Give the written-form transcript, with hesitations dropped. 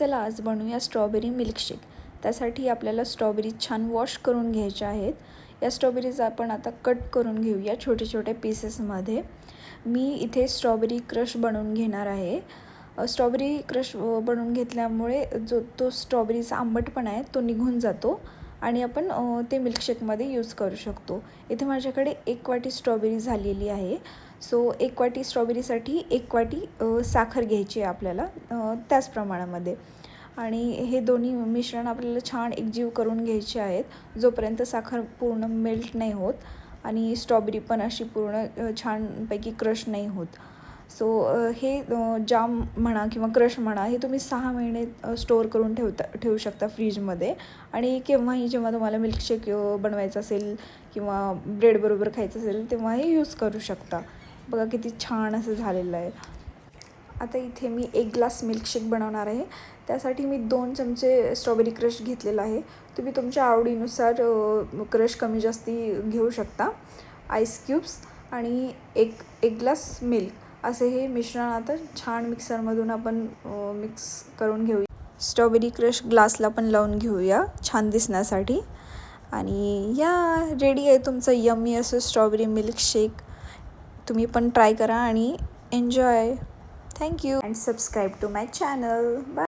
चला आज बनवूया स्ट्रॉबेरी मिल्कशेक. त्यासाठी आपल्याला स्ट्रॉबेरी छान वॉश करून घ्यायच्या आहेत. या स्ट्रॉबेरीज आपण आता कट करून घेऊया छोटे छोटे पीसेसमध्ये. मी इथे स्ट्रॉबेरी क्रश बनवून घेणार आहे. स्ट्रॉबेरी क्रश बनवून घेतल्यामुळे जो तो स्ट्रॉबेरीचा आंबटपणा आहे तो निघून जातो आणि आपण ते मिल्कशेकमध्ये यूज करू शकतो. इथे माझ्याकडे 1 वाटी स्ट्रॉबेरी झालेली आहे. सो 1 वाटी स्ट्रॉबेरीसाठी 1 वाटी साखर घ्यायची आहे आपल्याला त्याच प्रमाणामध्ये. आणि हे दोन्ही मिश्रण आपल्याला छान एकजीव करून घ्यायचे आहेत, जोपर्यंत साखर पूर्ण मेल्ट नाही होत आणि स्ट्रॉबेरी पण अशी पूर्ण छानपैकी क्रश नाही होत. सो हे जाम म्हणा किंवा क्रश म्हणा, हे तुम्ही 6 महिने स्टोअर करून ठेवू शकता फ्रीजमध्ये. आणि केव्हाही जेव्हा तुम्हाला मिल्कशेक बनवायचं असेल किंवा ब्रेडबरोबर खायचं असेल तेव्हा हे यूज करू शकता. बघा किती छान असं झालेलं आहे. आता इथे मी 1 ग्लास मिल्कशेक बनवणार आहे. त्यासाठी मी 2 चमचे स्ट्रॉबेरी क्रश घेतलेला आहे. तुम्ही तुमच्या आवडीनुसार क्रश कमी जास्ती घेऊ शकता. आईस क्यूब्स आणि एक ग्लास मिल्क असे हे मिश्रण आता छान मिक्सरमधून आपण मिक्स करून घेऊया. स्ट्रॉबेरी क्रश ग्लासला पण लावून घेऊया छान दिसण्यासाठी. आणि या रेडी आहे तुमचं यम्मी असं स्ट्रॉबेरी मिल्कशेक. तुम्ही पण ट्राय करा आणि enjoy. Thank you and subscribe to my channel. Bye.